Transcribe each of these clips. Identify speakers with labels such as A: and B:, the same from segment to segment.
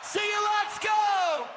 A: See you, let's go!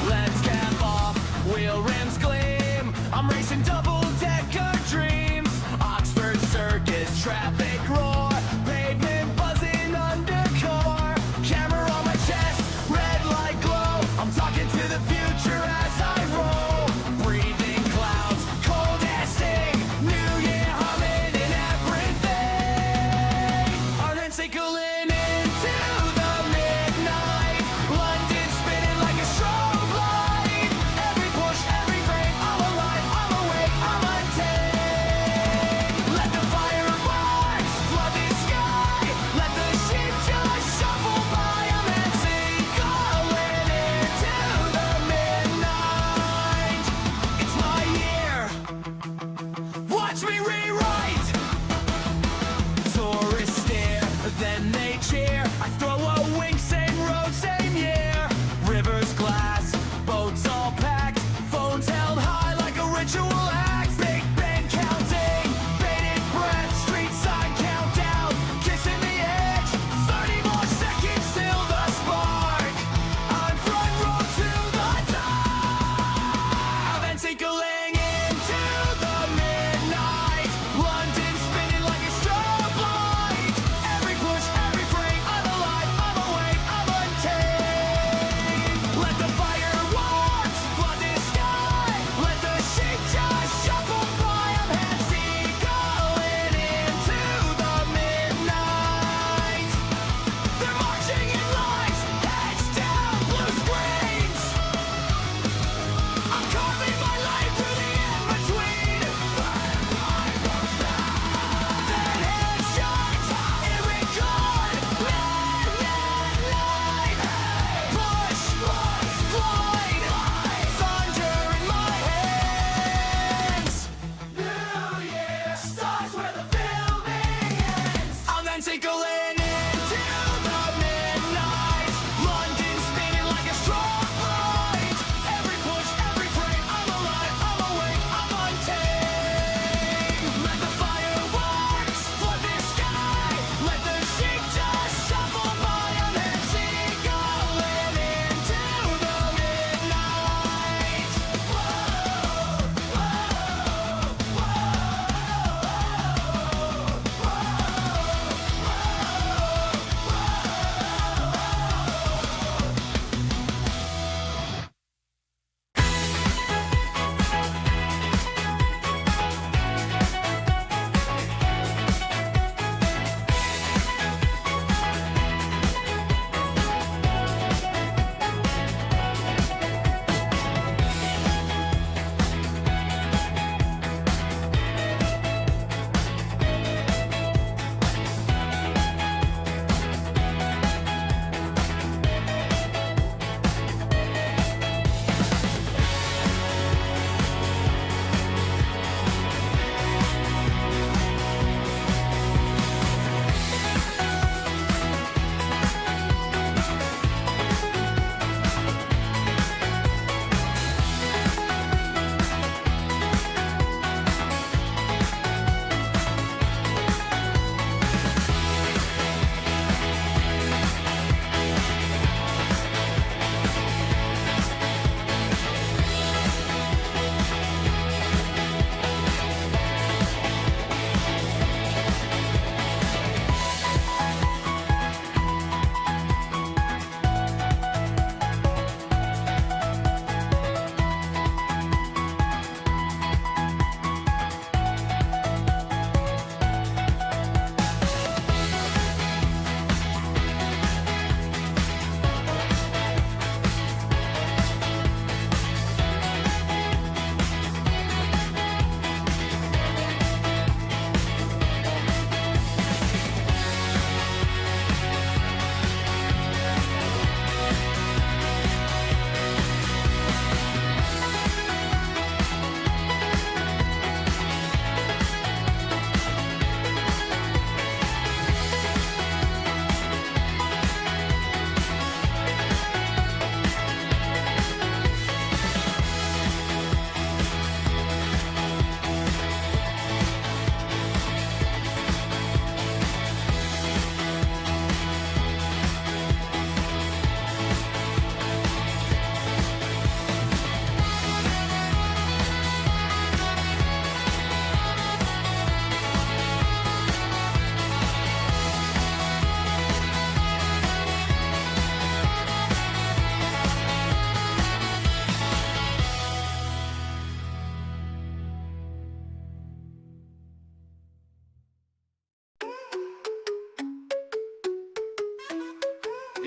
A: Let's cap off, wheel rims gleam. I'm racing double-decker dreams. Oxford Circus, traffic roar. Pavement buzzing undercore. Camera on my chest, red light glow. I'm talking to the future as I roll.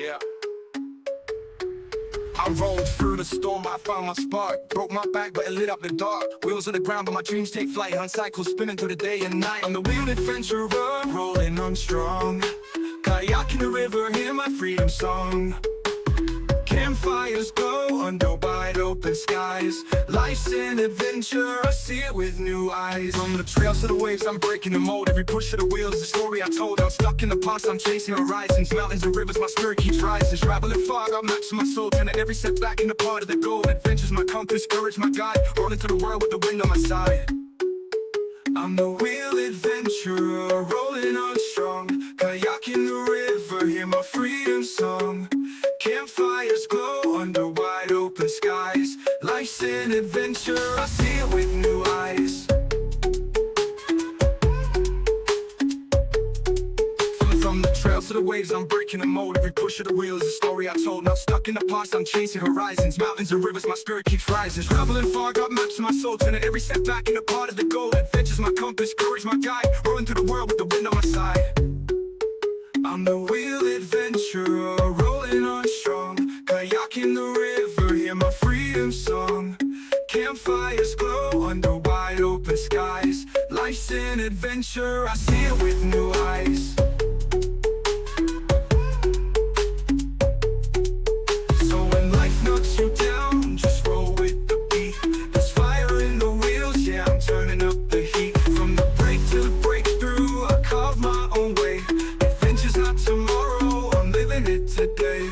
A: Yeah. I rolled through the storm, I found my spark. Broke my back, but it lit up the dark. Wheels on the ground, but my dreams take flight. On cycles spinning through the day and night. I'm the wheeled adventurer, rolling on strong. Kayak in the river, hear my freedom song. Campfires glow under wide open skies. Life's an adventure, I see it with new eyes. From the trails to the waves, I'm breaking the mold. Every push of the wheels, the story I told. I'm stuck in the past, I'm chasing horizons. Mountains and rivers, my spirit keeps rising. Traveling far, got maps in my soul. Turning every setback into part of the goal. Adventure's my compass, courage my guide. Rolling through the world with the wind on my side. I'm the wheel adventurer, rolling on strong. Kayak in the river, hear my freedom song. Campfires glow under wide open skies. Life's an adventure, I see it with new eyes. From the trails to the waves, I'm breaking the mold. Every push of the wheel is a story I told. Now stuck in the past, I'm chasing horizons. Mountains and rivers, my spirit keeps rising. Traveling far, got maps in my soul. Turning every setback into part of the goal. Adventure's my compass, courage my guide. Rolling through the world with the wind on my side. I'm the wheel adventurer, rolling on strong. Kayak in the river, hear my freedom song. Campfires glow under wide open skies. Life's an adventure, I see it with new eyes. So when life knocks you down, just roll with the beat. There's fire in the wheels, yeah, I'm turning up the heat. From the break to the breakthrough, I carve my own way. Adventure's not tomorrow, I'm living it today.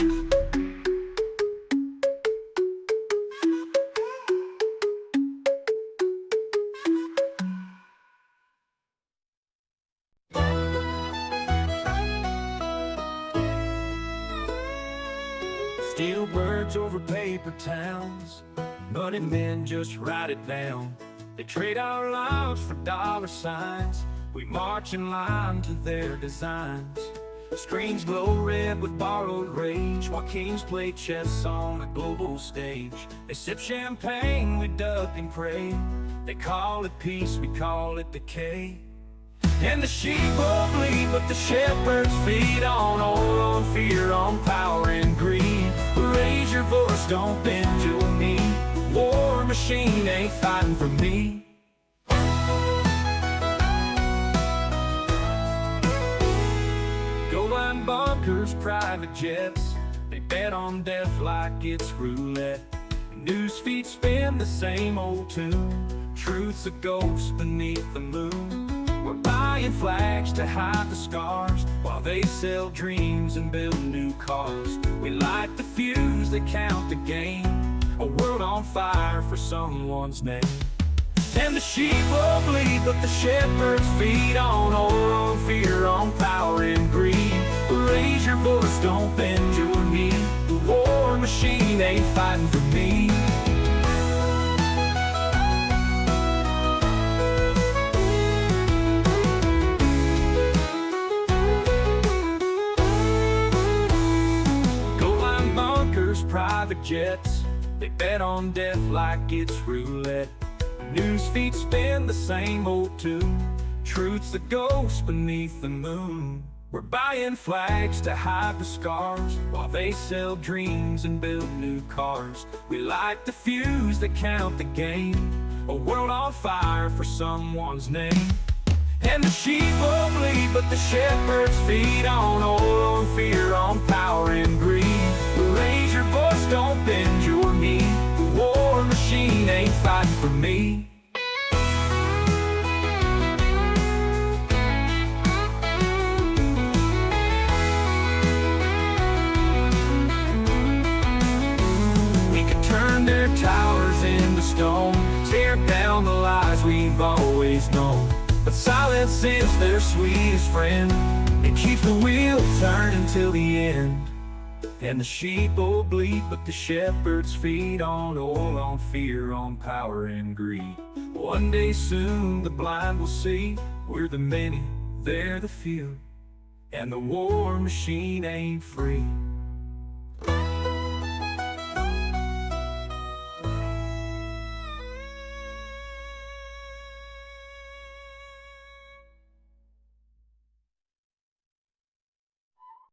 A: Steel birds over paper towns, money men just write it down. They trade our lives for dollar signs. We march in line to their designs. Screens glow red with borrowed rage, while kings play chess on a global stage. They sip champagne, we duck and pray. They call it peace, we call it decay. And the sheep will bleed, but the shepherds feed on oil, on fear, on power and greed. Raise your voice, don't bend your knee. War machine ain't fighting for me. Gold line bunkers, private jets, they bet on death like it's roulette. News feeds spin the same old tune. Truth's a ghost beneath the moon. We're buying flags to hide the scars, while they sell dreams and build new cars. We light the fuse, they count the gain. A world on fire for someone's name. And the sheep will bleed, but the shepherds feed on oil, on fear, on power and greed. Raise your voice, don't bend your knee. The war machine ain't fighting for me. Private jets, they bet on death like it's roulette. News feeds spin the same old tune. Truth's the ghost beneath the moon. We're buying flags to hide the scars, while they sell dreams and build new cars. We light the fuse, they count the gain. A world on fire for someone's name. And the sheep will bleed, but the shepherds feed on oil, on fear, on power and greed. Raise your voice, don't bend your knee. The war machine ain't fighting for me. We could turn their towers into stone, tear down the lies we've always known. But silence is their sweetest friend. It keeps the wheel turning till the end. And the sheep will bleed, but the shepherds feed on oil, on fear, on power and greed. One day soon the blind will see, we're the many, they're the few, and the war machine ain't free.